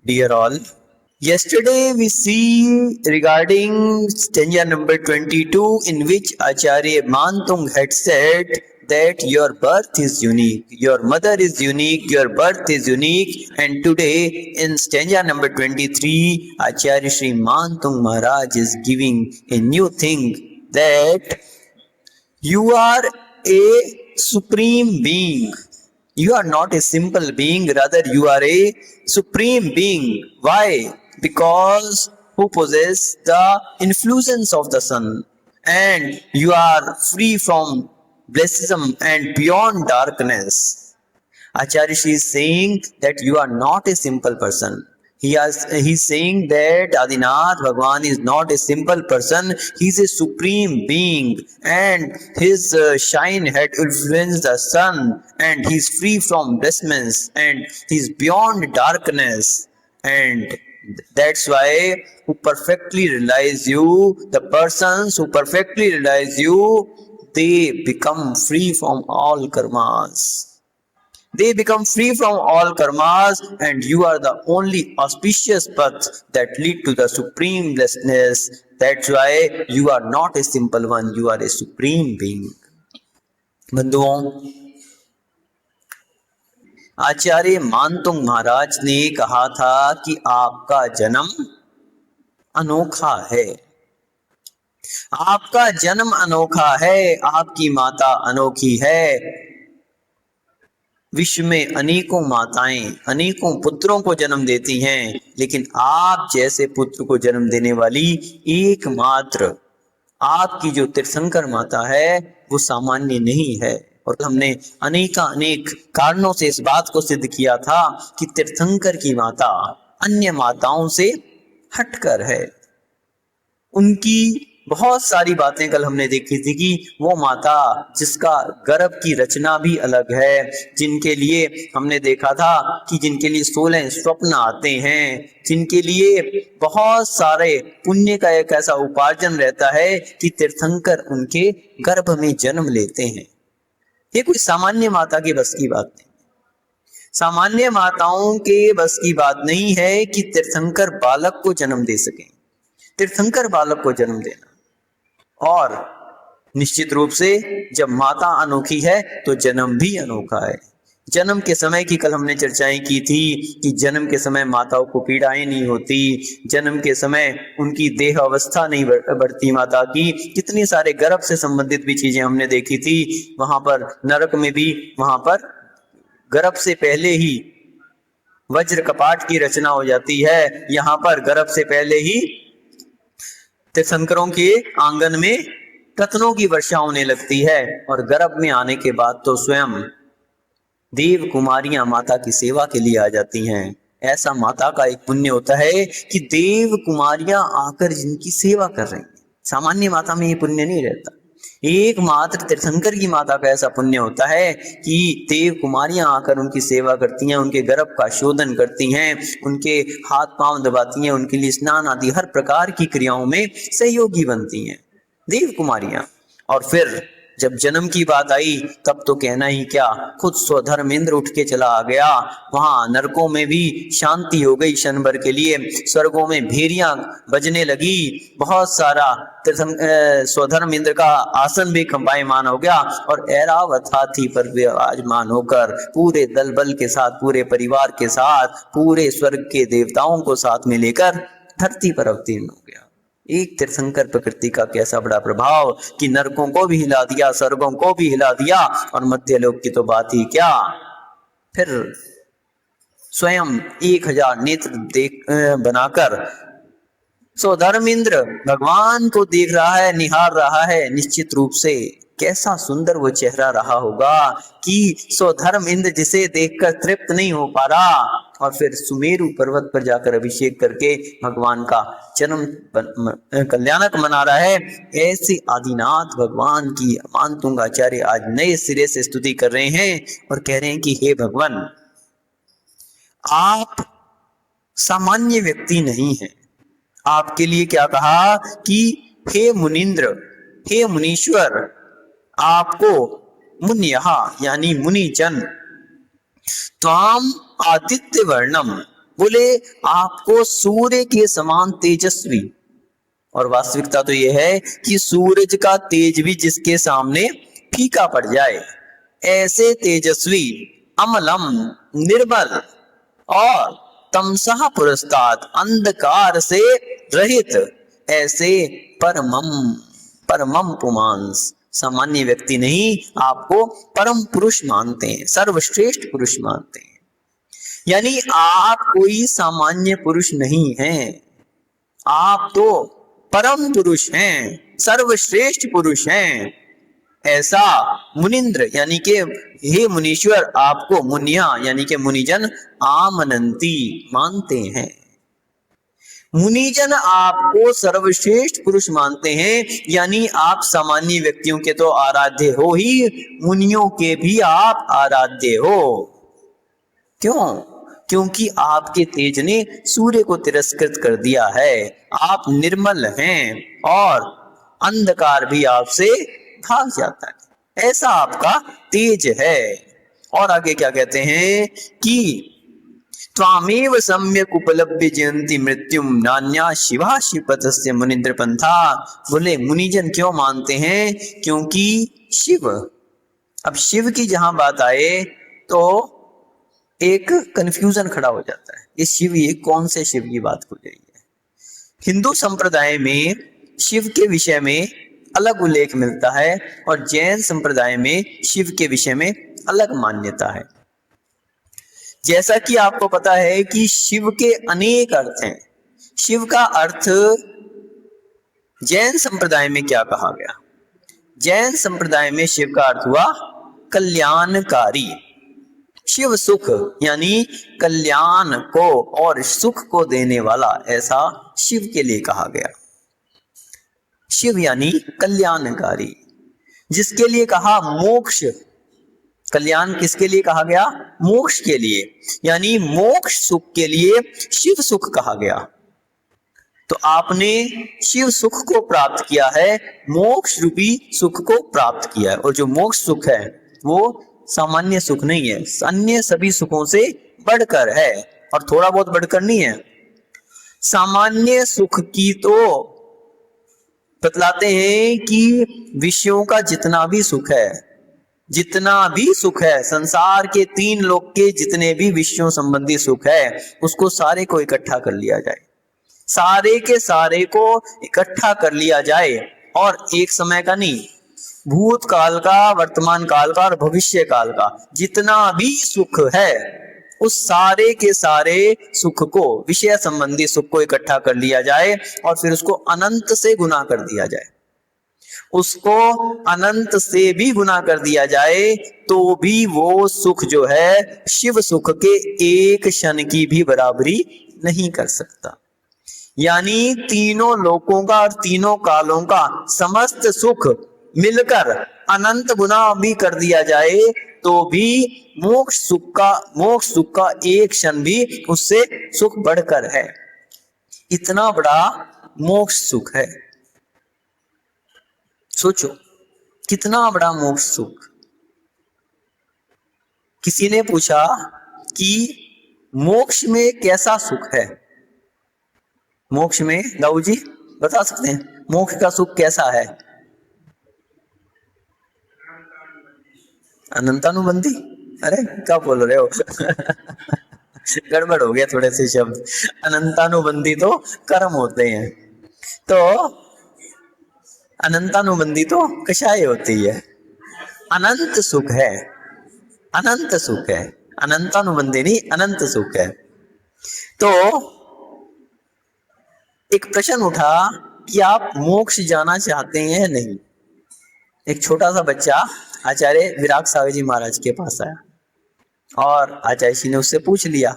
Dear all, yesterday we see regarding stanza number 22 in which Acharya Mantung had said that your birth is unique, your mother is unique, your birth is unique, and today in stanza number 23 Acharya Sri Mantung Maharaj is giving a new thing that you are a supreme being. You are not a simple being, rather, you are a supreme being. Why? Because who possess the influence of the sun, and you are free from blessism and beyond darkness. Acharya Shri is saying that you are not a simple person. He's saying that Adinath Bhagwan is not a simple person. He's a supreme being, and his shine had influenced the sun, and he's free from blessedness, and he's beyond darkness. And that's why who perfectly realize you, the persons who perfectly realize you, they become free from all karmas. They become free from all karmas, and you are the only auspicious path that lead to the supreme blessedness. That's why you are not a simple one, you are a supreme being. बंधुओं, आचार्य मानतुंग महाराज ने कहा था कि आपका जन्म अनोखा है, आपका जन्म अनोखा है, आपकी माता अनोखी है। विश्व में अनेकों माताएं अनेकों पुत्रों को जन्म देती हैं, लेकिन आप जैसे पुत्र को जन्म देने वाली एकमात्र आपकी जो तीर्थंकर माता है वो सामान्य नहीं है। और हमने अनेक कारणों से इस बात को सिद्ध किया था कि तीर्थंकर की माता अन्य माताओं से हटकर है। उनकी बहुत सारी बातें कल हमने देखी थी कि वो माता जिसका गर्भ की रचना भी अलग है, जिनके लिए हमने देखा था कि जिनके लिए 16 स्वप्न आते हैं, जिनके लिए बहुत सारे पुण्य का एक ऐसा उपार्जन रहता है कि तीर्थंकर उनके गर्भ में जन्म लेते हैं। ये कोई सामान्य माता के बस की बात नहीं, सामान्य माताओं के बस की बात नहीं है कि तीर्थंकर बालक को जन्म दे सकें। तीर्थंकर बालक को जन्म देना, और निश्चित रूप से जब माता अनोखी है तो जन्म भी अनोखा है। जन्म के समय की कल हमने चर्चाएं की थी कि जन्म के समय माताओं को पीड़ाएं नहीं होती, जन्म के समय उनकी देह अवस्था नहीं बढ़ती माता की। कितने सारे गर्भ से संबंधित भी चीजें हमने देखी थी। वहां पर नरक में भी वहां पर गर्भ से पहले ही वज्र कपाट की रचना हो जाती है, यहाँ पर गर्भ से पहले ही तीर्थंकरों के आंगन में रत्नों की वर्षा होने लगती है, और गर्भ में आने के बाद तो स्वयं देव कुमारियां माता की सेवा के लिए आ जाती हैं। ऐसा माता का एक पुण्य होता है कि देव कुमारियां आकर जिनकी सेवा कर रही हैं। सामान्य माता में ये पुण्य नहीं रहता। एकमात्र तीर्थंकर की माता का ऐसा पुण्य होता है कि देव कुमारियां आकर उनकी सेवा करती हैं, उनके गर्भ का शोधन करती हैं, उनके हाथ पांव दबाती हैं, उनके लिए स्नान आदि हर प्रकार की क्रियाओं में सहयोगी बनती हैं देव कुमारियां। और फिर जब जन्म की बात आई तब तो कहना ही क्या, खुद स्वधर्मेंद्र उठ के चला आ गया। वहां नरकों में भी शांति हो गई क्षण भर के लिए, स्वर्गों में भेरियां बजने लगी, बहुत सारा स्वधर्मेंद्र का आसन भी कंपायमान हो गया, और ऐरावत हाथी पर विराजमान होकर पूरे दल बल के साथ, पूरे परिवार के साथ, पूरे स्वर्ग के देवताओं को साथ में लेकर धरती पर अवतीर्ण हो गया। एक तीर्थंकर प्रकृति का कैसा बड़ा प्रभाव कि नरकों को भी हिला दिया, स्वर्गों को भी हिला दिया, और मध्यलोक की तो बात ही क्या। फिर स्वयं 1000 नेत्र देख बनाकर स्वधर्मेंद्र भगवान को देख रहा है, निहार रहा है। निश्चित रूप से कैसा सुंदर वो चेहरा रहा होगा कि स्वधर्मेंद्र जिसे देखकर तृप्त नहीं हो पा रहा, और फिर सुमेरु पर्वत पर जाकर अभिषेक करके भगवान का जन्म कल्याणक मना रहा है। ऐसे आदिनाथ भगवान की मानतुंग आचार्य आज नए सिरे से स्तुति कर रहे हैं और कह रहे हैं कि हे भगवान, आप सामान्य व्यक्ति नहीं हैं। आपके लिए क्या कहा कि हे मुनीन्द्र, हे मुनीश्वर, आपको मुन्यः यानी मुनिजन त्वाम आदित्य वर्णम, बोले आपको सूर्य के समान तेजस्वी, और वास्तविकता तो यह है कि सूरज का तेज भी जिसके सामने फीका पड़ जाए, ऐसे तेजस्वी, अमलम, निर्मल और तमसा पुरस्तात्, अंधकार से रहित, ऐसे परमम परमम पुमांस, सामान्य व्यक्ति नहीं, आपको परम पुरुष मानते हैं, सर्वश्रेष्ठ पुरुष मानते हैं। यानी आप कोई सामान्य पुरुष नहीं हैं, आप तो परम पुरुष हैं, सर्वश्रेष्ठ पुरुष हैं। ऐसा मुनिंद्र यानी कि हे मुनीश्वर, आपको मुनिया यानी कि मुनिजन आमनंती मानते हैं। मुनिजन आपको सर्वश्रेष्ठ पुरुष मानते हैं, यानी आप सामान्य व्यक्तियों के तो आराध्य हो ही, मुनियों के भी आप आराध्य हो। क्यों? क्योंकि आपके तेज ने सूर्य को तिरस्कृत कर दिया है, आप निर्मल हैं और अंधकार भी आपसे भाग जाता है, ऐसा आपका तेज है। और आगे क्या कहते हैं कि त्वामेव सम्यक उपलब्धि जयंती मृत्युम नान्या शिवा शिवपतस्य मुनिंद्र पंथा। बोले मुनिजन क्यों मानते हैं? क्योंकि शिव, अब शिव की जहां बात आए तो एक कंफ्यूजन खड़ा हो जाता है, ये शिव, ये कौन से शिव की बात हो रही है। हिंदू संप्रदाय में शिव के विषय में अलग उल्लेख मिलता है और जैन संप्रदाय में शिव के विषय में अलग मान्यता है। जैसा कि आपको पता है कि शिव के अनेक अर्थ हैं। शिव का अर्थ जैन संप्रदाय में क्या कहा गया? जैन संप्रदाय में शिव का अर्थ हुआ कल्याणकारी। शिव सुख यानी कल्याण को और सुख को देने वाला, ऐसा शिव के लिए कहा गया। शिव यानी कल्याणकारी, जिसके लिए कहा मोक्ष। कल्याण किसके लिए कहा गया? मोक्ष के लिए, यानी मोक्ष सुख के लिए शिव सुख कहा गया। तो आपने शिव सुख को प्राप्त किया है, मोक्ष रूपी सुख को प्राप्त किया है। और जो मोक्ष सुख है वो सामान्य सुख नहीं है, अन्य सभी सुखों से बढ़कर है, और थोड़ा बहुत बढ़कर नहीं है। सामान्य सुख की तो बतलाते हैं कि विषयों का जितना भी सुख है, जितना भी सुख है, संसार के 3 लोक के जितने भी विषयों संबंधी सुख है, उसको सारे को इकट्ठा कर लिया जाए, सारे के सारे को इकट्ठा कर लिया जाए, और एक समय का नहीं, भूतकाल का, वर्तमान काल का और भविष्य काल का जितना भी सुख है, उस सारे के सारे सुख को, विषय संबंधी सुख को इकट्ठा कर लिया जाए और फिर उसको अनंत से गुना कर दिया जाए। उसको अनंत से भी गुना कर दिया जाए तो भी वो सुख जो है शिव सुख के एक क्षण की भी बराबरी नहीं कर सकता। यानी तीनों लोकों का और तीनों कालों का समस्त सुख मिलकर अनंत गुना भी कर दिया जाए तो भी मोक्ष सुख का एक क्षण भी उससे सुख बढ़कर है। इतना बड़ा मोक्ष सुख है, सोचो कितना बड़ा मोक्ष सुख। किसी ने पूछा कि मोक्ष में कैसा सुख है? मोक्ष में दाऊ जी बता सकते हैं मोक्ष का सुख कैसा है? अनंतानुबंधी? अरे क्या बोल रहे हो? गड़बड़ हो गया थोड़े से शब्द। अनंतानुबंधी तो कर्म होते हैं, तो अनंतानुबंधी तो कषाय होती है। अनंत सुख है, अनंत सुख है, अनंतानुबंधी नहीं, अनंत सुख है। तो एक प्रश्न उठा कि आप मोक्ष जाना चाहते हैं या नहीं। एक छोटा सा बच्चा आचार्य विराग सागर जी महाराज के पास आया और आचार्य जी ने उससे पूछ लिया,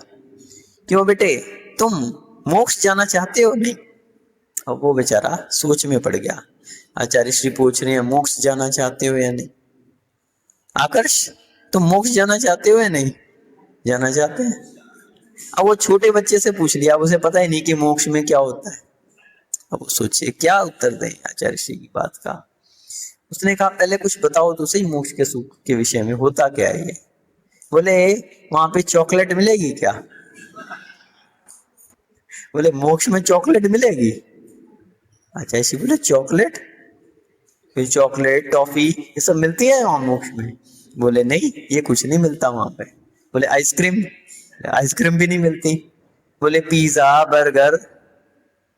क्यों बेटे तुम मोक्ष जाना चाहते हो? नहीं। और वो बेचारा सोच में पड़ गया। आचार्य श्री पूछ रहे हैं मोक्ष जाना चाहते हो या नहीं? आकर्ष तुम मोक्ष जाना चाहते हो या नहीं? जाना चाहते हैं। अब वो छोटे बच्चे से पूछ लिया, अब उसे पता ही नहीं कि मोक्ष में क्या होता है। अब वो सोचे क्या उत्तर दें आचार्य श्री की बात का। उसने कहा पहले कुछ बताओ तो सही, मोक्ष के सुख के विषय में होता क्या है ये? बोले वहां पे चॉकलेट मिलेगी क्या? बोले मोक्ष में चॉकलेट मिलेगी? अच्छा ऐसी बोले चॉकलेट, फिर चॉकलेट टॉफी ये सब मिलती है वहां मोक्ष में? बोले नहीं ये कुछ नहीं मिलता वहां पे। बोले आइसक्रीम? आइसक्रीम भी नहीं मिलती। बोले पिज्जा बर्गर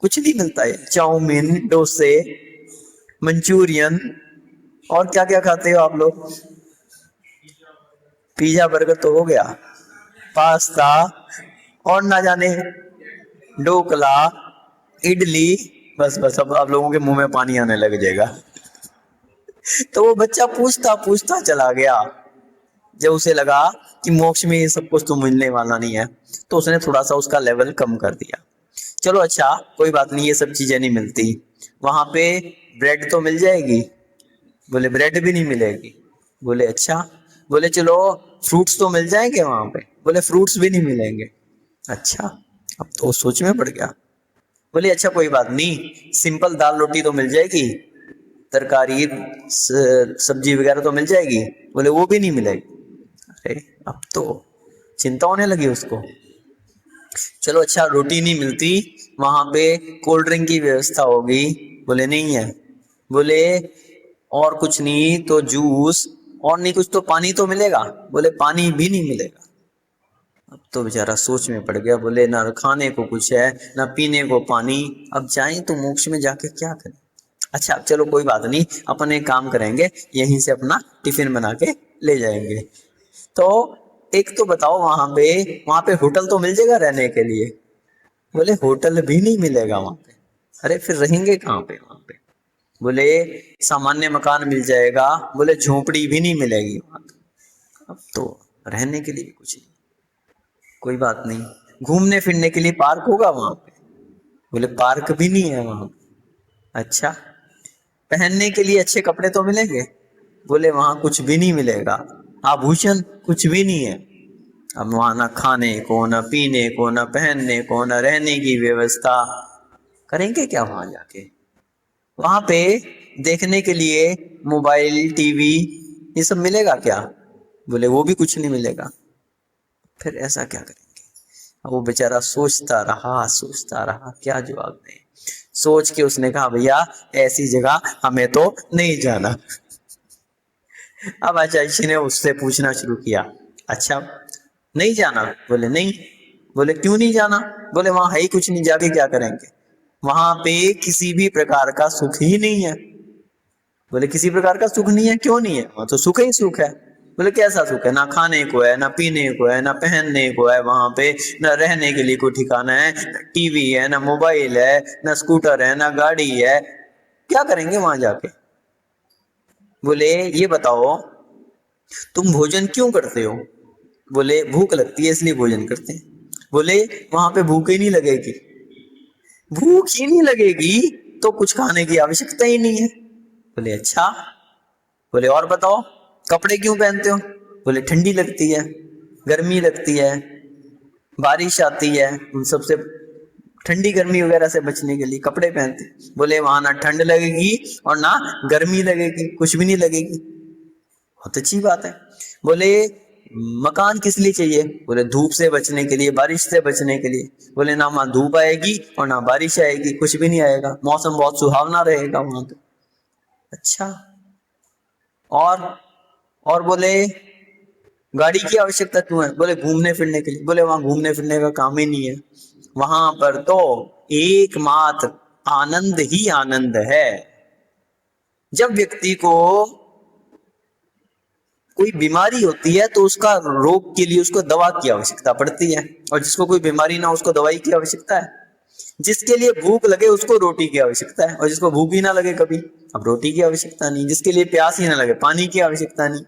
कुछ नहीं मिलता है, चाउमीन डोसे मंचूरियन और क्या क्या खाते हो आप लोग? पिज्जा बर्गर तो हो गया, पास्ता और ना जाने ढोकला इडली, बस बस अब आप लोगों के मुंह में पानी आने लग जाएगा। तो वो बच्चा पूछता पूछता चला गया। जब उसे लगा कि मोक्ष में ये सब कुछ तो मिलने वाला नहीं है तो उसने थोड़ा सा उसका लेवल कम कर दिया। चलो अच्छा कोई बात नहीं, ये सब चीजें नहीं मिलती वहां पे, ब्रेड तो मिल जाएगी? बोले ब्रेड भी नहीं मिलेगी। बोले अच्छा, बोले चलो फ्रूट्स तो मिल जाएंगे वहां पे? बोले फ्रूट्स भी नहीं मिलेंगे। अच्छा, अब तो सोच में पड़ गया। बोले अच्छा कोई बात नहीं, सिंपल दाल रोटी तो मिल जाएगी, तरकारी सब्जी वगैरह तो मिल जाएगी? बोले वो भी नहीं मिलेगी। अरे अब तो चिंता होने लगी उसको। चलो अच्छा रोटी नहीं मिलती, वहां पे कोल्ड ड्रिंक की व्यवस्था होगी? बोले नहीं है। बोले और कुछ नहीं तो जूस, और नहीं कुछ तो पानी तो मिलेगा? बोले पानी भी नहीं मिलेगा। अब तो बेचारा सोच में पड़ गया। बोले ना खाने को कुछ है ना पीने को पानी, अब जाएं तो मोक्ष में जाके क्या करें? अच्छा चलो कोई बात नहीं, अपन एक काम करेंगे, यहीं से अपना टिफिन बना के ले जाएंगे। तो एक तो बताओ वहां पे होटल तो मिल जाएगा रहने के लिए? बोले होटल भी नहीं मिलेगा वहां पे। अरे फिर रहेंगे कहाँ पे वहां पे? बोले सामान्य मकान मिल जाएगा। बोले झोपड़ी भी नहीं मिलेगी वहां पे। अब तो रहने के लिए भी कुछ नहीं। कोई बात नहीं, घूमने फिरने के लिए पार्क होगा वहां पे? बोले पार्क भी नहीं है वहां पे। अच्छा, पहनने के लिए अच्छे कपड़े तो मिलेंगे? बोले वहां कुछ भी नहीं मिलेगा, आभूषण कुछ भी नहीं है। अब वहां ना खाने को ना पीने को ना पहनने को ना रहने की व्यवस्था, करेंगे क्या वहां जाके? वहां पे देखने के लिए मोबाइल टीवी ये सब मिलेगा क्या? बोले वो भी कुछ नहीं मिलेगा। फिर ऐसा क्या करेंगे? अब वो बेचारा सोचता रहा क्या जवाब दे। सोच के उसने कहा भैया ऐसी जगह हमें तो नहीं जाना। अब आचार्य ने उससे पूछना शुरू किया, अच्छा नहीं जाना? बोले नहीं। बोले क्यों नहीं जाना? बोले वहां है ही कुछ नहीं, जाके क्या करेंगे? वहां पे किसी भी प्रकार का सुख ही नहीं है। बोले किसी प्रकार का सुख नहीं है? क्यों नहीं है? वहां तो सुख ही सुख है। बोले कैसा सुख है? ना खाने को है ना पीने को है ना पहनने को है वहां पे, ना रहने के लिए कोई ठिकाना है, ना टीवी है ना मोबाइल है ना स्कूटर है ना गाड़ी है, क्या करेंगे वहां जाके? बोले ये बताओ तुम भोजन क्यों करते हो? बोले भूख लगती है इसलिए भोजन करते हैं। बोले वहां पे भूख ही नहीं लगेगी? भूख ही नहीं लगेगी तो कुछ खाने की आवश्यकता ही नहीं है। बोले अच्छा, बोले और बताओ कपड़े क्यों पहनते हो? बोले ठंडी लगती है, गर्मी लगती है, बारिश आती है, उन सबसे ठंडी गर्मी वगैरह से बचने के लिए कपड़े पहनते। बोले वहां ना ठंड लगेगी और ना गर्मी लगेगी, कुछ भी नहीं लगेगी। बहुत अच्छी बात है। बोले मकान किस लिए चाहिए? बोले धूप से बचने के लिए, बारिश से बचने के लिए। बोले ना वहां धूप आएगी और ना बारिश आएगी, कुछ भी नहीं आएगा, मौसम बहुत सुहावना रहेगा वहां तो। अच्छा, और बोले गाड़ी की आवश्यकता क्यों है? बोले घूमने फिरने के लिए। बोले वहां घूमने फिरने का काम ही नहीं है, वहां पर तो एकमात्र आनंद ही आनंद है। जब व्यक्ति को कोई बीमारी होती है तो उसका रोग के लिए उसको दवा की आवश्यकता पड़ती है, और जिसको कोई बीमारी ना उसको दवाई की आवश्यकता है। जिसके लिए भूख लगे उसको रोटी की आवश्यकता है, और जिसको भूख ही ना लगे कभी, अब रोटी की आवश्यकता नहीं। जिसके लिए प्यास ही ना लगे, पानी की आवश्यकता नहीं।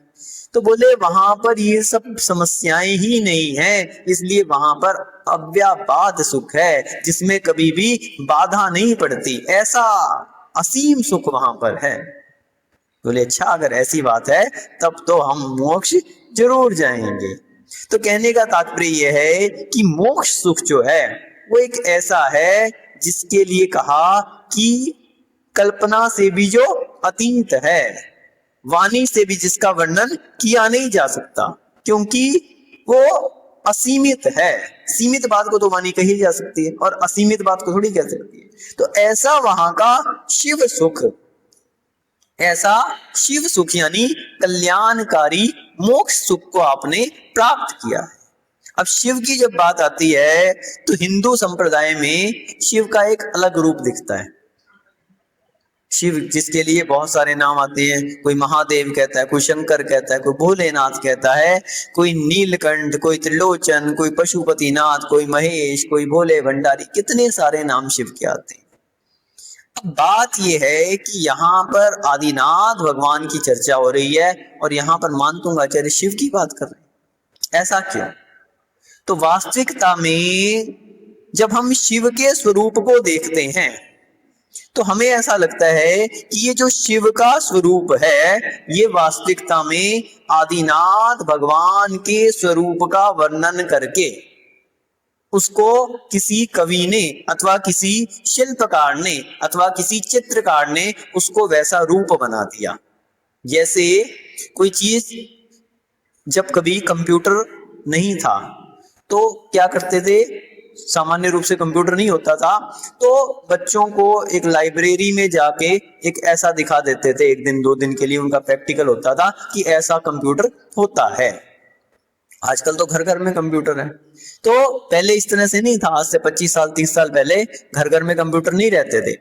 तो बोले वहां पर ये सब समस्याएं ही नहीं है, इसलिए वहां पर अव्यापाद सुख है जिसमें कभी भी बाधा नहीं पड़ती, ऐसा असीम सुख वहां पर है। बोले अच्छा अगर ऐसी बात है तब तो हम मोक्ष जरूर जाएंगे। तो कहने का तात्पर्य यह है कि मोक्ष सुख जो है वो एक ऐसा है जिसके लिए कहा कि कल्पना से भी जो अतीत है, वाणी से भी जिसका वर्णन किया नहीं जा सकता, क्योंकि वो असीमित है। सीमित बात को तो वाणी कही जा सकती है और असीमित बात को थोड़ी कह सकती है। तो ऐसा वहां का शिव सुख, ऐसा शिव सुख यानी कल्याणकारी मोक्ष सुख को आपने प्राप्त किया है। अब शिव की जब बात आती है तो हिंदू संप्रदाय में शिव का एक अलग रूप दिखता है। शिव जिसके लिए बहुत सारे नाम आते हैं, कोई महादेव कहता है, कोई शंकर कहता है, कोई भोलेनाथ कहता है, कोई नीलकंठ, कोई त्रिलोचन, कोई पशुपतिनाथ, कोई महेश, कोई भोले भंडारी, कितने सारे नाम शिव के आते हैं। अब बात यह है कि यहाँ पर आदिनाथ भगवान की चर्चा हो रही है और यहाँ पर मानतुंगाचार्य शिव की बात कर रहे हैं। ऐसा क्यों? तो वास्तविकता में जब हम शिव के स्वरूप को देखते हैं तो हमें ऐसा लगता है कि ये जो शिव का स्वरूप है ये वास्तविकता में आदिनाथ भगवान के स्वरूप का वर्णन करके उसको किसी कवि ने अथवा किसी शिल्पकार ने अथवा किसी चित्रकार ने उसको वैसा रूप बना दिया। जैसे कोई चीज, जब कभी कंप्यूटर नहीं था तो क्या करते थे, सामान्य रूप से कंप्यूटर नहीं होता था तो बच्चों को एक लाइब्रेरी में जाके एक ऐसा दिखा देते थे, एक दिन 2 दिन के लिए उनका प्रैक्टिकल होता था कि ऐसा कंप्यूटर होता है। आजकल तो घर घर में कंप्यूटर है, तो पहले इस तरह से नहीं था। आज से 25 साल 30 साल पहले घर घर में कंप्यूटर नहीं रहते थे,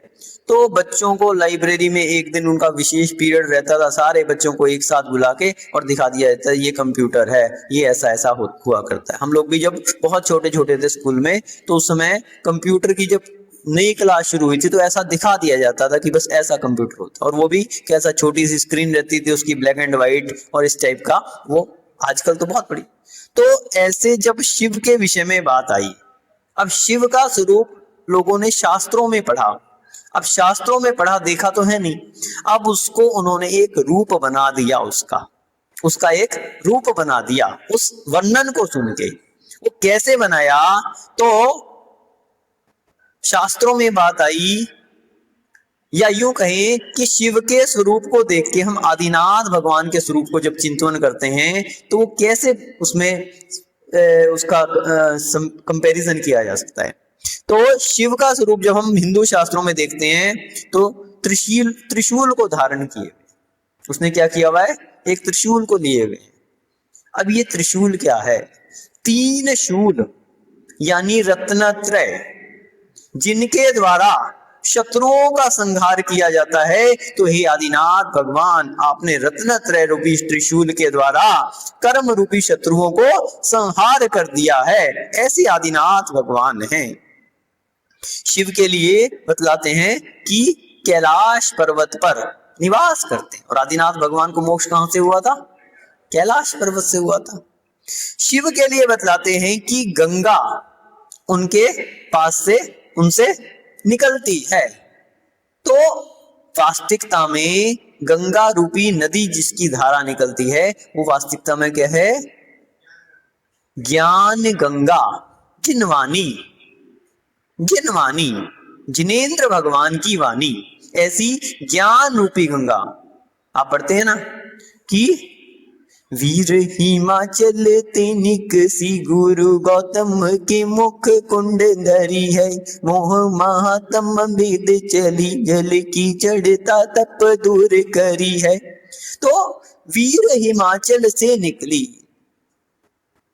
तो बच्चों को लाइब्रेरी में एक दिन उनका विशेष पीरियड रहता था, सारे बच्चों को एक साथ बुला के और दिखा दिया जाता है ये कंप्यूटर है, ये ऐसा ऐसा हुआ करता है। हम लोग भी जब बहुत छोटे छोटे थे स्कूल में तो उस समय कंप्यूटर की जब नई क्लास शुरू हुई थी तो ऐसा दिखा दिया जाता था कि बस ऐसा कंप्यूटर होता, और वो भी कैसा, छोटी सी स्क्रीन रहती थी उसकी, ब्लैक एंड व्हाइट और इस टाइप का। वो आजकल तो बहुत बड़ी। तो ऐसे जब शिव के विषय में बात आई, अब शिव का स्वरूप लोगों ने शास्त्रों में पढ़ा, अब शास्त्रों में पढ़ा देखा तो है नहीं, अब उसको उन्होंने एक रूप बना दिया, उसका एक रूप बना दिया उस वर्णन को सुन के। वो कैसे बनाया? तो शास्त्रों में बात आई, या यूं कहें कि शिव के स्वरूप को देख के हम आदिनाथ भगवान के स्वरूप को जब चिंतन करते हैं तो वो कैसे उसमें उसका कंपैरिजन किया जा सकता है। तो शिव का स्वरूप जब हम हिंदू शास्त्रों में देखते हैं तो त्रिशूल को धारण किए, उसने क्या किया हुआ है, एक त्रिशूल को लिए हुए। अब ये त्रिशूल क्या है? 3 शूल यानी रत्नत्रय, जिनके द्वारा शत्रुओं का संहार किया जाता है। तो हे आदिनाथ भगवान, आपने रत्नत्रय रूपी त्रिशूल के द्वारा कर्म रूपी शत्रुओं को संहार कर दिया है। ऐसे आदिनाथ भगवान हैं। शिव के लिए बतलाते हैं कि कैलाश पर्वत पर निवास करते हैं, और आदिनाथ भगवान को मोक्ष कहां से हुआ था? कैलाश पर्वत से हुआ था। शिव के लिए बतलाते हैं कि गंगा उनके पास से उनसे निकलती है। तो वास्तविकता में गंगा रूपी नदी जिसकी धारा निकलती है वो वास्तविकता में क्या है? ज्ञान गंगा, जिनवाणी, जिनेंद्र भगवान की वाणी, ऐसी ज्ञान रूपी गंगा। आप पढ़ते हैं ना कि वीर हिमाचल ते निकसी गुरु गौतम के मुख कुंड धरी है, मोह महात्म भेद चली जल की चढ़ता तप दूर करी है। तो वीर हिमाचल से निकली,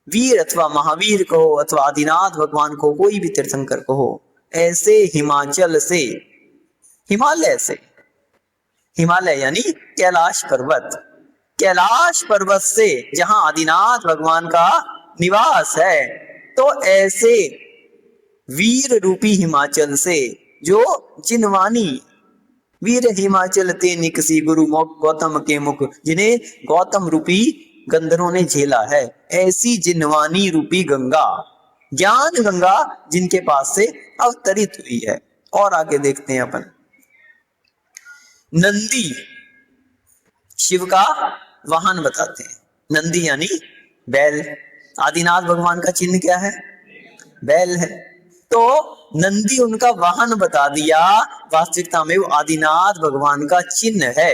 वीर अथवा महावीर कहो अथवा आदिनाथ भगवान को, कोई भी तीर्थंकर कहो, ऐसे हिमाचल से, हिमालय से, हिमालय यानी कैलाश पर्वत, कैलाश पर्वत से जहां आदिनाथ भगवान का निवास है, तो ऐसे वीर रूपी हिमाचल से जो जिनवानी, वीर हिमाचल ते निकसी गुरु गौतम के मुख, जिन्हें गौतम रूपी गंधर्वों ने झेला है, ऐसी जिनवानी रूपी गंगा, ज्ञान गंगा जिनके पास से अवतरित हुई है। और आगे देखते हैं अपन, नंदी शिव का वाहन बताते हैं। नंदी यानी बैल, आदिनाथ भगवान का चिन्ह क्या है? बैल है। तो नंदी उनका वाहन बता दिया, वास्तविकता में वो आदिनाथ भगवान का चिन्ह है।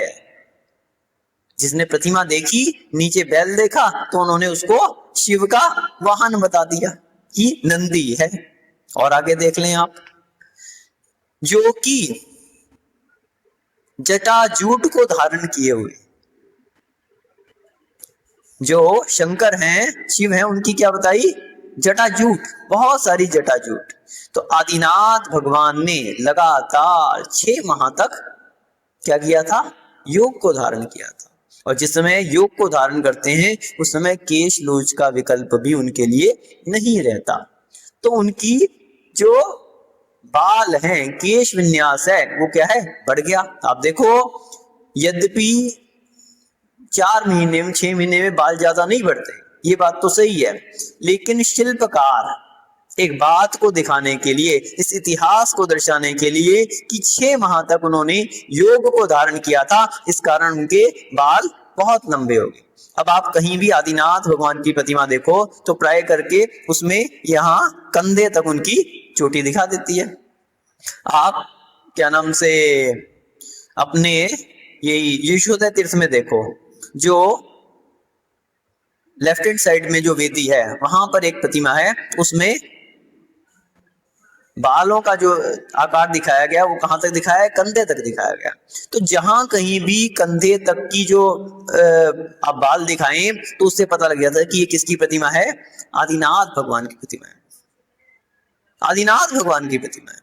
जिसने प्रतिमा देखी, नीचे बैल देखा तो उन्होंने उसको शिव का वाहन बता दिया कि नंदी है। और आगे देख लें आप, जो कि जटाजूट को धारण किए हुए, जो शंकर हैं, शिव हैं, उनकी क्या बताई? जटाजूट, बहुत सारी जटाजूट। तो आदिनाथ भगवान ने लगातार 6 माह तक क्या किया था? योग को धारण किया था। और जिस समय योग को धारण करते हैं उस समय केश लोच का विकल्प भी उनके लिए नहीं रहता। तो उनकी जो बाल हैं, केश विन्यास है, वो क्या है? बढ़ गया। आप देखो, यद्यपि 4 महीने में 6 महीने में बाल ज्यादा नहीं बढ़ते, ये बात तो सही है, लेकिन शिल्पकार एक बात को दिखाने के लिए, इस इतिहास को दर्शाने के लिए कि 6 माह तक उन्होंने योग को धारण किया था, इस कारण उनके बाल बहुत लंबे हो गए। अब आप कहीं भी आदिनाथ भगवान की प्रतिमा देखो तो प्राय करके उसमें यहाँ कंधे तक उनकी चोटी दिखा देती है। आप क्या नाम से अपने ये यशोदा तीर्थ में देखो, जो लेफ्ट हैंड साइड में जो वेदी है वहां पर एक प्रतिमा है, उसमें बालों का जो आकार दिखाया गया वो कहां तक दिखाया है? कंधे तक दिखाया गया। तो जहां कहीं भी कंधे तक की जो आप बाल दिखाएं तो उससे पता लग जाता है कि ये किसकी प्रतिमा है? आदिनाथ भगवान की प्रतिमा है, आदिनाथ भगवान की प्रतिमा है।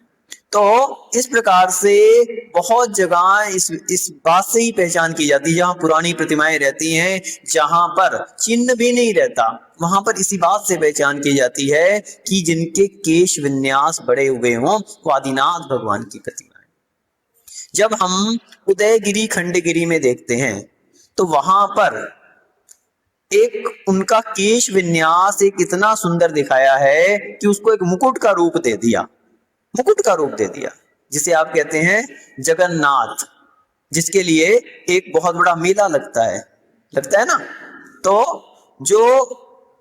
तो इस प्रकार से बहुत जगह इस बात से ही पहचान की जाती है, जहां पुरानी प्रतिमाएं रहती हैं, जहां पर चिन्ह भी नहीं रहता, वहां पर इसी बात से पहचान की जाती है कि जिनके केश विन्यास बड़े हुए हों वो आदिनाथ भगवान की प्रतिमा है। जब हम उदयगिरी खंडगिरी में देखते हैं तो वहां पर एक उनका केश विन्यास एक इतना सुंदर दिखाया है कि उसको एक मुकुट का रूप दे दिया, मुकुट का रूप दे दिया, जिसे आप कहते हैं जगन्नाथ, जिसके लिए एक बहुत बड़ा मेला लगता है ना। तो जो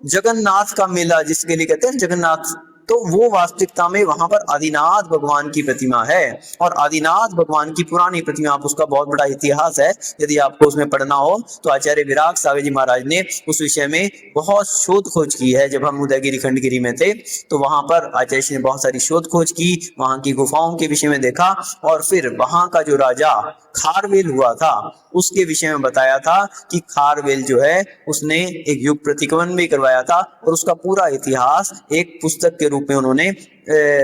जगन्नाथ का मेला जिसके लिए कहते हैं जगन्नाथ, तो वो वास्तविकता में वहां पर आदिनाथ भगवान की प्रतिमा है। और आदिनाथ भगवान की पुरानी प्रतिमा, आप उसका बहुत बड़ा इतिहास है, यदि आपको उसमें पढ़ना हो तो आचार्य विराग सागर जी महाराज ने उस विषय में बहुत शोध खोज की है। जब हम उदयगिरी खंडगिरी में थे तो वहां पर आचार्य जी ने बहुत सारी शोध खोज की, वहां की गुफाओं के विषय में देखा, और फिर वहां का जो राजा खारवेल हुआ था उसके विषय में बताया था कि खारवेल जो है उसने एक युग प्रतिक्रमण भी करवाया था, और उसका पूरा इतिहास एक पुस्तक के रूप में उन्होंने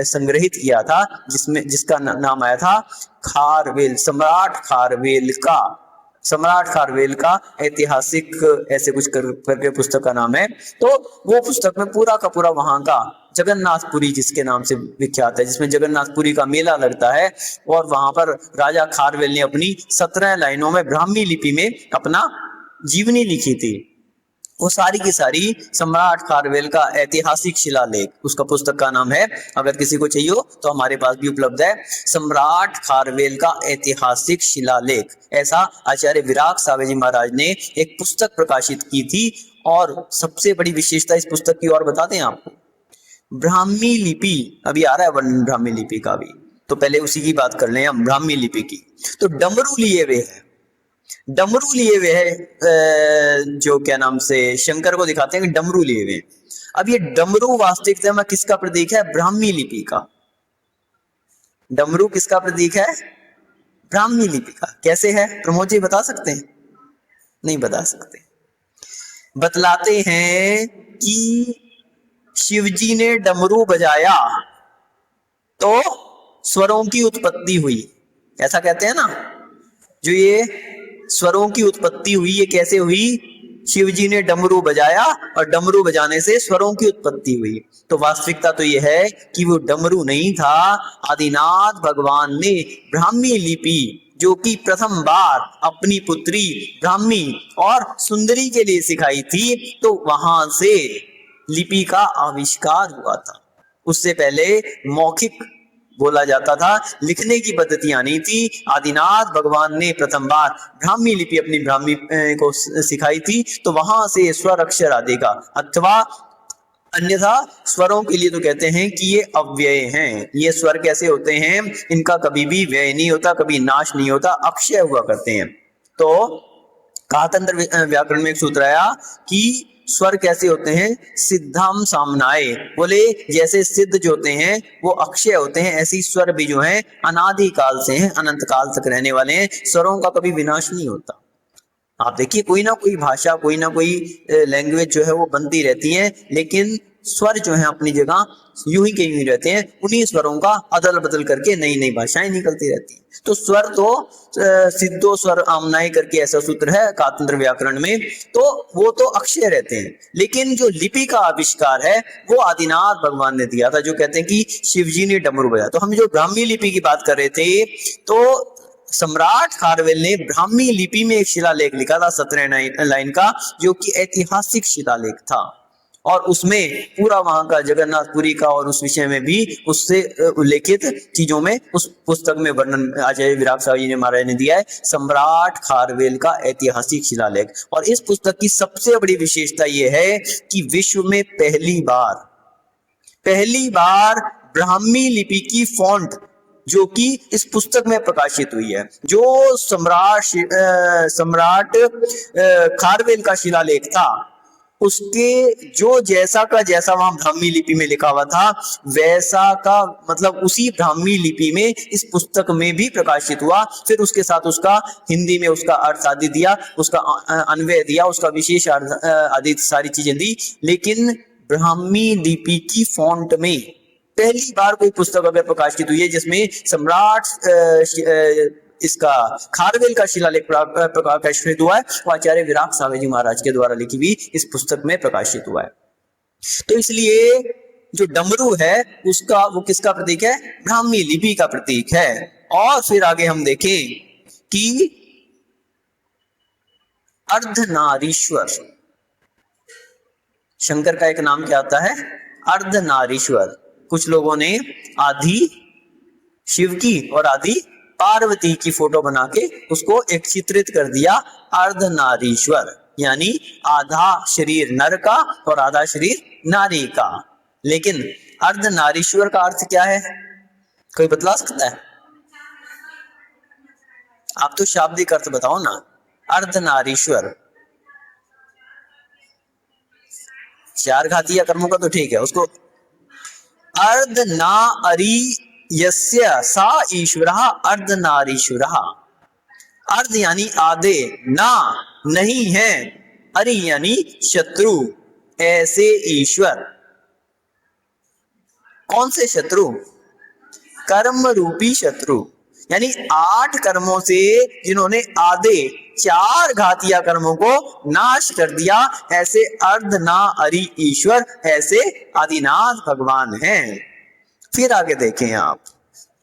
संग्रहित किया था, जिसका नाम आया था खारवेल, सम्राट खारवेल का ऐतिहासिक, ऐसे कुछ करके पुस्तक का नाम है। तो वो पुस्तक में पूरा का पूरा वहां का जगन्नाथपुरी जिसके नाम से विख्यात है, जिसमें जगन्नाथपुरी का मेला लगता है, और वहां पर राजा खारवेल ने अपनी 17 लाइनों में ब्राह्मी लिपि में अपना जीवनी लिखी थी। वो सारी की सारी सम्राट खारवेल का ऐतिहासिक शिलालेख, उसका पुस्तक का नाम है, अगर किसी को चाहिए हो तो हमारे पास भी उपलब्ध है, सम्राट खारवेल का ऐतिहासिक शिलालेख। ऐसा आचार्य विराग सागर जी महाराज ने एक पुस्तक प्रकाशित की थी। और सबसे बड़ी विशेषता इस पुस्तक की और बता दें आपको, ब्राह्मी लिपि, अभी आ रहा है वर्णन ब्राह्मी लिपि का भी, तो पहले उसी की बात कर लें हम, ब्राह्मी लिपि की। तो डमरू लिए हुए है, डमरू लिए हुए है, जो क्या नाम से शंकर को दिखाते हैं कि डमरू लिए हुए। अब ये डमरू वास्तविकता में किसका प्रतीक है? ब्राह्मी लिपि का। डमरू किसका प्रतीक है? ब्राह्मी लिपि का। कैसे है प्रमोद जी, बता सकते हैं? नहीं बता सकते। बतलाते हैं कि शिवजी ने डमरू बजाया तो स्वरों की उत्पत्ति हुई, ऐसा कहते हैं ना। जो ये स्वरों की उत्पत्ति हुई, ये कैसे हुई? शिवजी ने डमरू बजाया और डमरू बजाने से स्वरों की उत्पत्ति हुई। तो वास्तविकता तो यह है कि वो डमरू नहीं था, आदिनाथ भगवान ने ब्राह्मी लिपि, जो कि प्रथम बार अपनी पुत्री ब्राह्मी और सुंदरी के लिए सिखाई थी, तो वहां से लिपि का आविष्कार हुआ था। उससे पहले मौखिक बोला जाता था, लिखने की पद्धतियां नहीं थी। आदिनाथ भगवान ने प्रथम बार ब्राह्मी लिपि अपनी ब्राह्मी को सिखाई थी, तो वहां से स्वर अक्षर आदि का, अथवा अन्यथा स्वरों के लिए तो कहते हैं कि ये अव्यय हैं। ये स्वर कैसे होते हैं? इनका कभी भी व्यय नहीं होता, कभी नाश नहीं होता, अक्षय हुआ करते हैं। तो कातंत्र व्याकरण में एक सूत्र आया कि स्वर कैसे होते हैं? सिद्धाम सामनाए, बोले जैसे सिद्ध जो होते हैं वो अक्षय होते हैं, ऐसे ही स्वर भी जो है अनादि काल से हैं, अनंत काल तक रहने वाले हैं। स्वरों का कभी विनाश नहीं होता। आप देखिए कोई ना कोई भाषा, कोई ना कोई लैंग्वेज जो है वो बनती रहती है, लेकिन स्वर जो है अपनी जगह यूं ही के यूं ही रहते हैं। उन्हीं स्वरों का अदल बदल करके नई नई भाषाएं निकलती रहती हैं। तो स्वर तो सिद्धो स्वर आमनाय करके ऐसा सूत्र है कातंत्र व्याकरण में, तो वो तो अक्षय रहते हैं। लेकिन जो लिपि का आविष्कार है वो आदिनाथ भगवान ने दिया था, जो कहते हैं कि शिवजी ने डमरू बजाया। तो हम जो ब्राह्मी लिपि की बात कर रहे थे, तो सम्राट खारवेल ने ब्राह्मी लिपि में एक शिलालेख लिखा था 17 लाइन का, जो कि ऐतिहासिक शिलालेख था। और उसमें पूरा वहां का जगन्नाथपुरी का और उस विषय में भी उससे उल्लेखित चीजों में उस पुस्तक में वर्णन आचार्य विराग साहब जी ने महाराज ने दिया है, सम्राट खारवेल का ऐतिहासिक शिलालेख। और इस पुस्तक की सबसे बड़ी विशेषता यह है कि विश्व में पहली बार ब्राह्मी लिपि की फॉन्ट जो कि इस पुस्तक में प्रकाशित हुई है, जो सम्राट खारवेल का शिलालेख था, उसके जो जैसा का जैसा वहां ब्राह्मी लिपि में लिखा हुआ था, वैसा का मतलब उसी ब्राह्मी लिपि में इस पुस्तक में भी प्रकाशित हुआ। फिर उसके साथ उसका हिंदी में उसका अर्थ आदि दिया, उसका अन्वय दिया, उसका विशेष अर्थ आदि सारी चीजें दी। लेकिन ब्राह्मी लिपि की फॉन्ट में पहली बार कोई पुस्तक अगर प्रकाशित हुई है जिसमें सम्राट इसका खारवेल का शिलालेख प्रकाशित हुआ है, वो आचार्य विराग सागर जी महाराज के द्वारा लिखी हुई इस पुस्तक में प्रकाशित हुआ है। तो इसलिए जो डमरू है उसका वो किसका प्रतीक है? ब्राह्मी लिपि का प्रतीक है। और फिर आगे हम देखें कि अर्धनारीश्वर, शंकर का एक नाम क्या आता है? अर्धनारीश्वर। कुछ लोगों ने आदि शिव की और आदि पार्वती की फोटो बना के उसको एक चित्रित कर दिया अर्धनारीश्वर, यानी आधा शरीर नर का और आधा शरीर नारी का। लेकिन अर्धनारीश्वर का अर्थ क्या है? कोई बतला सकता है? आप तो शाब्दिक अर्थ बताओ ना। अर्धनारीश्वर, चार घातीय कर्मों का तो ठीक है, उसको अर्धनारी यस्य सा ईश्वरः अर्धनारीश्वरः। अर्ध यानी आधे, ना नहीं है, अरि यानी शत्रु, ऐसे ईश्वर। कौन से शत्रु? कर्म रूपी शत्रु, यानी 8 कर्मों से जिन्होंने आधे 4 घातिया कर्मों को नाश कर दिया, ऐसे अर्ध ना अरि ईश्वर, ऐसे आदिनाथ भगवान हैं। फिर आगे देखें आप,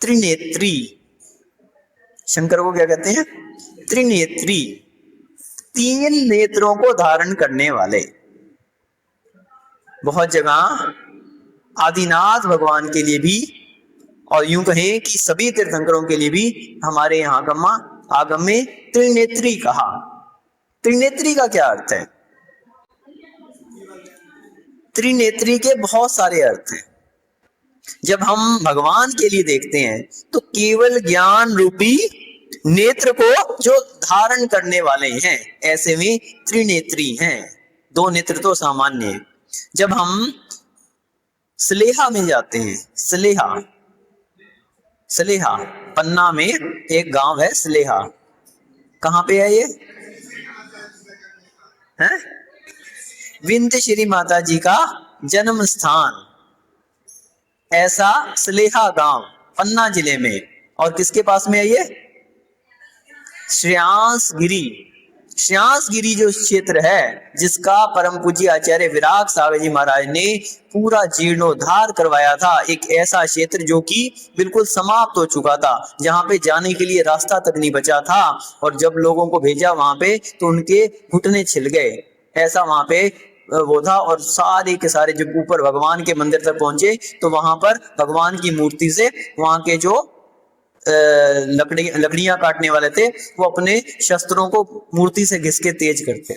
त्रिनेत्री, शंकर को क्या कहते हैं? त्रिनेत्री, 3 नेत्रों को धारण करने वाले। बहुत जगह आदिनाथ भगवान के लिए भी, और यूं कहें कि सभी तीर्थंकरों के लिए भी हमारे यहाँ आगम में त्रिनेत्री कहा। त्रिनेत्री का क्या अर्थ है? त्रिनेत्री के बहुत सारे अर्थ हैं। जब हम भगवान के लिए देखते हैं तो केवल ज्ञान रूपी नेत्र को जो धारण करने वाले हैं, ऐसे में त्रिनेत्री हैं। 2 नेत्र तो सामान्य है। जब हम सलेहा में जाते हैं, सलेहा पन्ना में एक गांव है सलेहा। कहां पे है ये? है विंध्य श्री माता जी का जन्म स्थान, ऐसा सलेहा गांव पन्ना जिले में। और किसके पास में है ये? श्रेयांसगिरी जो क्षेत्र है, जिसका परम पूज्य आचार्य विराग सागर जी महाराज ने पूरा जीर्णोद्धार करवाया था। एक ऐसा क्षेत्र जो कि बिल्कुल समाप्त हो चुका था, जहां पे जाने के लिए रास्ता तक नहीं बचा था। और जब लोगों को भेजा वहां पे तो उनके घुटने छिल गए, ऐसा वहां पे वो था। और सारे के सारे जब ऊपर भगवान के मंदिर तक पहुंचे तो वहां पर भगवान की मूर्ति से वहां के जो लकड़ियां काटने वाले थे वो अपने शस्त्रों को मूर्ति से घिस के तेज करते,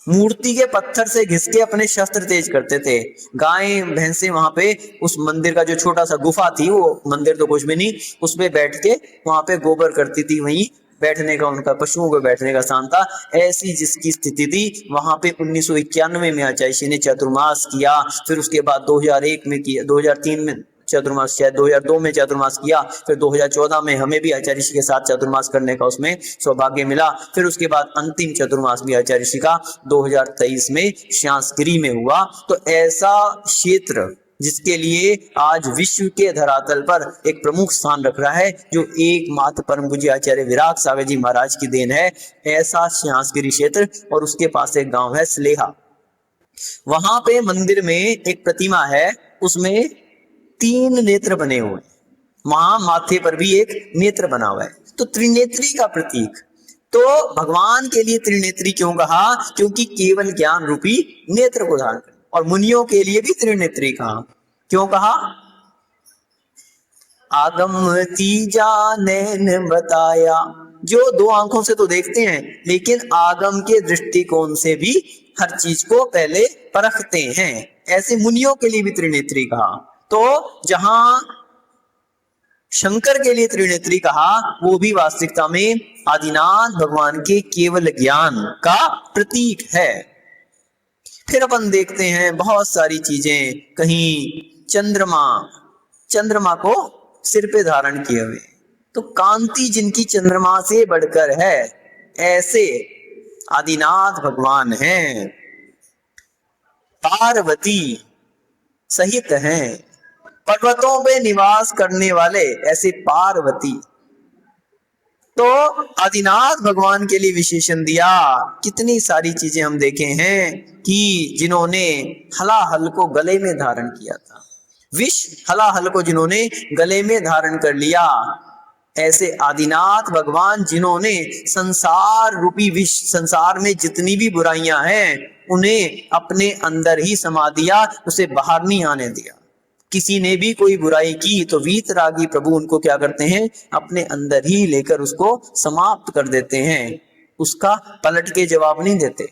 मूर्ति के पत्थर से घिस के अपने शस्त्र तेज करते थे। गायें भैंसे वहां पे उस मंदिर का जो छोटा सा गुफा थी, वो मंदिर तो कुछ भी नहीं, उसमें बैठ के वहां पे गोबर करती थी, वहीं बैठने का उनका, पशुओं को बैठने का स्थान था, ऐसी जिसकी स्थिति थी वहां पे 1991 में आचार्य ऋषि ने चातुर्मास किया। फिर उसके बाद 2001 में किया, 2003 में चातुर्मास किया, 2002 में चातुर्मास किया, फिर 2014 में हमें भी आचार्य ऋषि के साथ चातुर्मास करने का उसमें सौभाग्य मिला। फिर उसके बाद अंतिम चातुर्मास भी आचार्य ऋषि का 2023 में श्यासगिरी में हुआ। तो ऐसा क्षेत्र जिसके लिए आज विश्व के धरातल पर एक प्रमुख स्थान रख रहा है, जो एकमात्र परम पूज्य आचार्य विराग सागर जी महाराज की देन है, ऐसा श्यासगिरी क्षेत्र। और उसके पास एक गांव है स्लेहा, वहां पे मंदिर में एक प्रतिमा है, उसमें 3 नेत्र बने हुए हैं, वहां माथे पर भी एक नेत्र बना हुआ है, तो त्रिनेत्री का प्रतीक। तो भगवान के लिए त्रिनेत्री क्यों कहा? क्योंकि केवल ज्ञान रूपी नेत्र को धारण कर। और मुनियों के लिए भी त्रिनेत्री कहा, क्यों कहा? आगम तीजा नैन बताया, जो 2 आंखों से तो देखते हैं, लेकिन आगम के दृष्टिकोण से भी हर चीज को पहले परखते हैं, ऐसे मुनियों के लिए भी त्रिनेत्री कहा। तो जहां शंकर के लिए त्रिनेत्री कहा, वो भी वास्तविकता में आदिनाथ भगवान के केवल ज्ञान का प्रतीक है। फिर अपन देखते हैं बहुत सारी चीजें, कहीं चंद्रमा को सिर पे धारण किए हुए, तो कांति जिनकी चंद्रमा से बढ़कर है, ऐसे आदिनाथ भगवान हैं। पार्वती सहित हैं, पर्वतों पे निवास करने वाले ऐसे पार्वती। तो आदिनाथ भगवान के लिए विशेषण दिया। कितनी सारी चीजें हम देखे हैं कि जिन्होंने हलाहल को गले में धारण किया था, विष हलाहल को जिन्होंने गले में धारण कर लिया, ऐसे आदिनाथ भगवान जिन्होंने संसार रूपी विष, संसार में जितनी भी बुराइयां हैं उन्हें अपने अंदर ही समा दिया, उसे बाहर नहीं आने दिया। किसी ने भी कोई बुराई की तो वीतरागी प्रभु उनको क्या करते हैं? अपने अंदर ही लेकर उसको समाप्त कर देते हैं, उसका पलट के जवाब नहीं देते।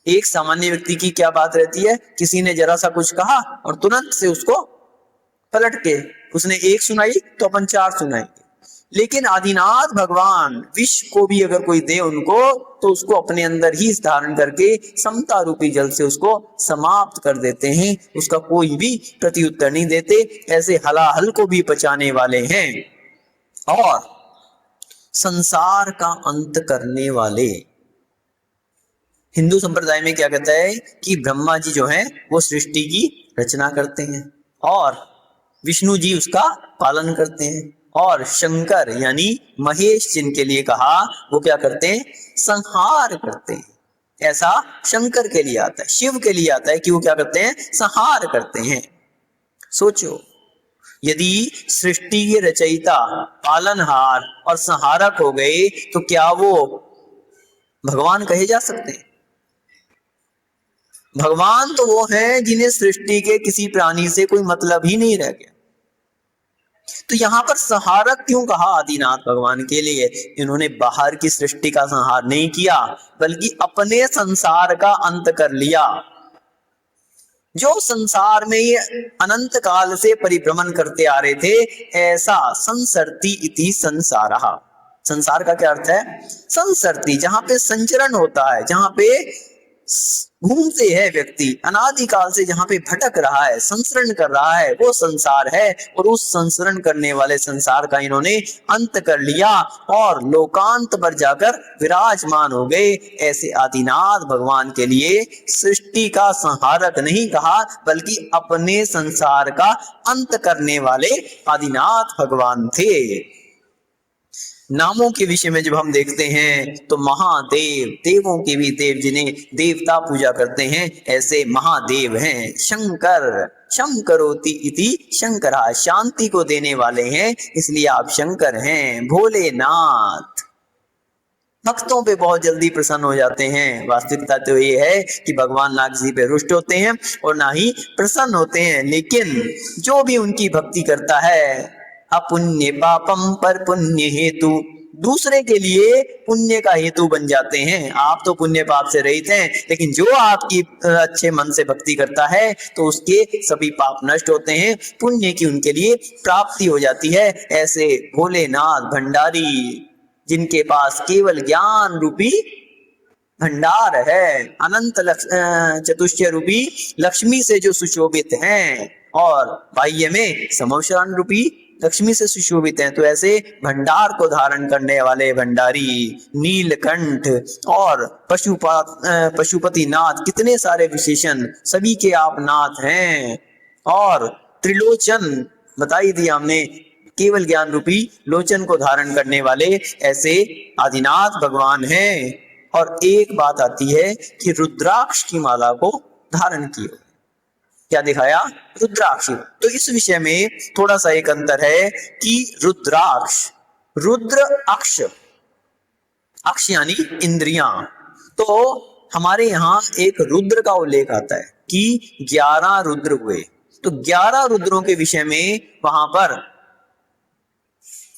एक सामान्य व्यक्ति की क्या बात रहती है, किसी ने जरा सा कुछ कहा और तुरंत से उसको पलट के, उसने 1 सुनाई तो अपन 4 सुनाएंगे। लेकिन आदिनाथ भगवान विष को भी अगर कोई दे उनको, तो उसको अपने अंदर ही धारण करके समता रूपी जल से उसको समाप्त कर देते हैं, उसका कोई भी प्रत्युत्तर नहीं देते। ऐसे हलाहल को भी पचाने वाले हैं और संसार का अंत करने वाले। हिंदू संप्रदाय में क्या कहता है कि ब्रह्मा जी जो हैं वो सृष्टि की रचना करते हैं और विष्णु जी उसका पालन करते हैं, और शंकर यानी महेश जिनके लिए कहा, वो क्या करते हैं? संहार करते हैं। ऐसा शंकर के लिए आता है, शिव के लिए आता है कि वो क्या करते हैं? संहार करते हैं। सोचो, यदि सृष्टि के रचयिता, पालनहार और संहारक हो गए, तो क्या वो भगवान कहे जा सकते हैं? भगवान तो वो हैं जिन्हें सृष्टि के किसी प्राणी से कोई मतलब ही नहीं रह गया। तो यहां पर संहारक क्यों कहा आदिनाथ भगवान के लिए? इन्होंने बाहर की सृष्टि का संहार नहीं किया, बल्कि अपने संसार का अंत कर लिया। जो संसार में ये अनंत काल से परिभ्रमण करते आ रहे थे, ऐसा संसरति इति संसारः। संसार का क्या अर्थ है? संसरति, जहां पे संचरण होता है, जहां पे घूमते है व्यक्ति, अनादिकाल से जहां पे भटक रहा है, संसरण कर रहा है, वो संसार है। और उस संसरण करने वाले संसार का इन्होंने अंत कर लिया और लोकांत पर जाकर विराजमान हो गए। ऐसे आदिनाथ भगवान के लिए सृष्टि का संहारक नहीं कहा, बल्कि अपने संसार का अंत करने वाले आदिनाथ भगवान थे। नामों के विषय में जब हम देखते हैं तो महादेव, देवों के भी देव, जिन्हें देवता पूजा करते हैं, ऐसे महादेव हैं। शंकर, शंकरोति इति शंकरा, शांति को देने वाले हैं, इसलिए आप शंकर हैं। भोलेनाथ, भक्तों पे बहुत जल्दी प्रसन्न हो जाते हैं। वास्तविकता तो ये है कि भगवान ना किसी पे रुष्ट होते हैं और ना ही प्रसन्न होते हैं, लेकिन जो भी उनकी भक्ति करता है, अपुण्य पापम पर पुण्य हेतु, दूसरे के लिए पुण्य का हेतु बन जाते हैं। आप तो पुण्य पाप से रहित हैं, लेकिन जो आपकी अच्छे मन से भक्ति करता है तो उसके सभी पाप नष्ट होते हैं, पुण्य की उनके लिए प्राप्ति हो जाती है। ऐसे भोलेनाथ भंडारी जिनके पास केवल ज्ञान रूपी भंडार है, अनंत चतुष्टय रूपी लक्ष्मी से जो सुशोभित हैं और बाह्य में समवसरण रूपी लक्ष्मी से सुशोभित हैं। तो ऐसे भंडार को धारण करने वाले भंडारी, नीलकंठ और पशुपति नाथ, कितने सारे विशेषण, सभी के आप नाथ हैं। और त्रिलोचन बता ही दिया हमने, केवल ज्ञान रूपी लोचन को धारण करने वाले ऐसे आदिनाथ भगवान हैं। और एक बात आती है कि रुद्राक्ष की माला को धारण किया, क्या दिखाया? रुद्राक्ष। तो इस विषय में थोड़ा सा एक अंतर है कि रुद्राक्ष, रुद्र अक्ष, अक्ष यानी इंद्रियां। तो हमारे यहाँ एक रुद्र का उल्लेख आता है कि 11 रुद्र हुए। तो 11 रुद्रों के विषय में वहां पर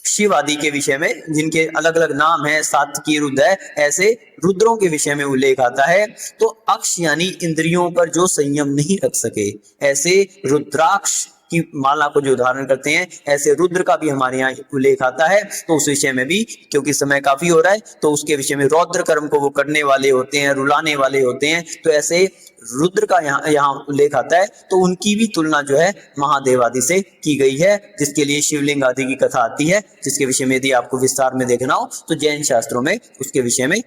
शिव आदि के विषय में, जिनके अलग अलग नाम है, सात्विकी रुद्र है, ऐसे रुद्रों के विषय में उल्लेख आता है। तो अक्ष यानी इंद्रियों पर जो संयम नहीं रख सके, ऐसे रुद्राक्ष की माला को जो धारण करते हैं, ऐसे रुद्र का भी हमारे यहाँ उल्लेख आता है। तो उस विषय में भी, क्योंकि समय काफी हो रहा है, तो उसके विषय में रौद्र कर्म को वो करने वाले होते हैं, रुलाने वाले होते हैं। तो ऐसे रुद्र का यहाँ उल्लेख आता है। तो उनकी भी तुलना जो है महादेव आदि से की गई है, जिसके लिए शिवलिंग आदि की कथा आती है, जिसके विषय में यदि आपको विस्तार में देखना हो तो जैन शास्त्रों में उसके विषय में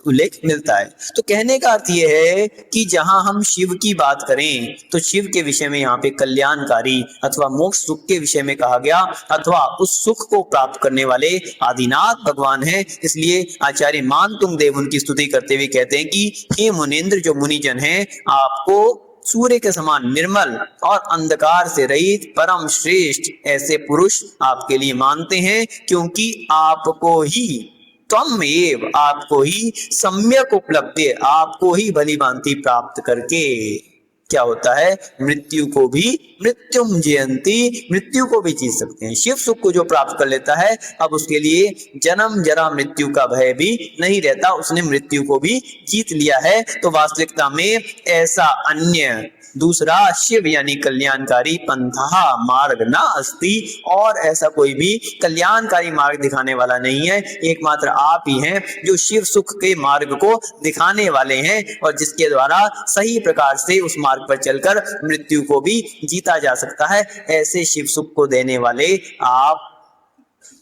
उल्लेख मिलता है। तो कहने का अर्थ यह है कि जहां हम शिव की बात करें तो शिव के विषय में यहाँ पे कल्याणकारी अथवा मोक्ष सुख के विषय में कहा गया, अथवा उस सुख को प्राप्त करने वाले आदिनाथ भगवान हैं। इसलिए आचार्य मानतुंग देव उनकी स्तुति करते हुए कहते हैं कि हे मुनीन्द्र, जो मुनिजन हैं, आपको सूर्य के समान निर्मल और अंधकार से रहित परम श्रेष्ठ ऐसे पुरुष आपके लिए मानते हैं, क्योंकि आपको ही त्वम एव, आपको ही सम्यक उपलब्धि, आपको ही भली भांति प्राप्त करके क्या होता है, मृत्यु को भी मृत्युम जयंती, मृत्यु को भी जीत सकते हैं। शिव सुख को जो प्राप्त कर लेता है, अब उसके लिए जन्म जरा मृत्यु का भय भी नहीं रहता, उसने मृत्यु को भी जीत लिया है। तो वास्तविकता में ऐसा अन्य दूसरा शिव यानी कल्याणकारी पंथा मार्ग ना अस्ति, और ऐसा कोई भी कल्याणकारी मार्ग दिखाने वाला नहीं है, एकमात्र आप ही हैं जो शिव सुख के मार्ग को दिखाने वाले हैं, और जिसके द्वारा सही प्रकार से उस मार्ग पर चलकर मृत्यु को भी जीता जा सकता है। ऐसे शिव सुख को देने वाले आप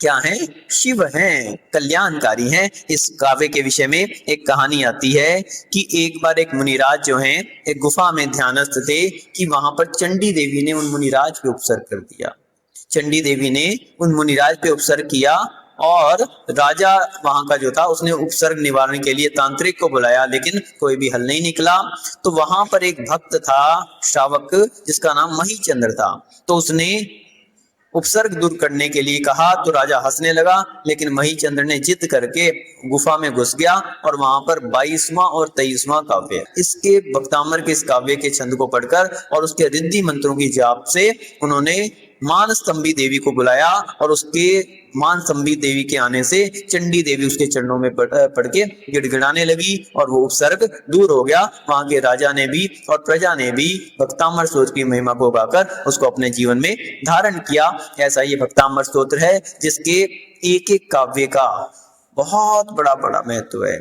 क्या हैं? शिव हैं, कल्याणकारी हैं। इस काव्य के विषय में एक कहानी आती है कि एक बार एक मुनिराज जो हैं एक गुफा में ध्यानस्थ थे कि वहां पर चंडी देवी ने उन मुनिराज पे उपसर्ग कर दिया। चंडी देवी ने उन मुनिराज पे उपसर्ग किया और राजा वहां का जो था उसने उपसर्ग निवारण के लिए तांत्रिक को बुलाया, लेकिन कोई भी हल नहीं निकला। तो वहां पर एक भक्त था, श्रावक, जिसका नाम महीचंद्र था। तो उसने उपसर्ग दूर करने के लिए कहा तो राजा हंसने लगा, लेकिन महीचंद्र ने जिद करके गुफा में घुस गया और वहां पर 22वां और 23वां काव्य, इसके भक्तामर के इस काव्य के छंद को पढ़कर और उसके रिद्धि मंत्रों की जाप से उन्होंने मानस्तंभी देवी को बुलाया, और उसके मानस्तंभी देवी के आने से चंडी देवी उसके चरणों में पड़ के गिड़गिड़ाने लगी और वो उपसर्ग दूर हो गया। वहां के राजा ने भी और प्रजा ने भी भक्तामर स्तोत्र की महिमा को गाकर उसको अपने जीवन में धारण किया। ऐसा ये भक्तामर स्तोत्र है जिसके एक एक काव्य का बहुत बड़ा महत्व है।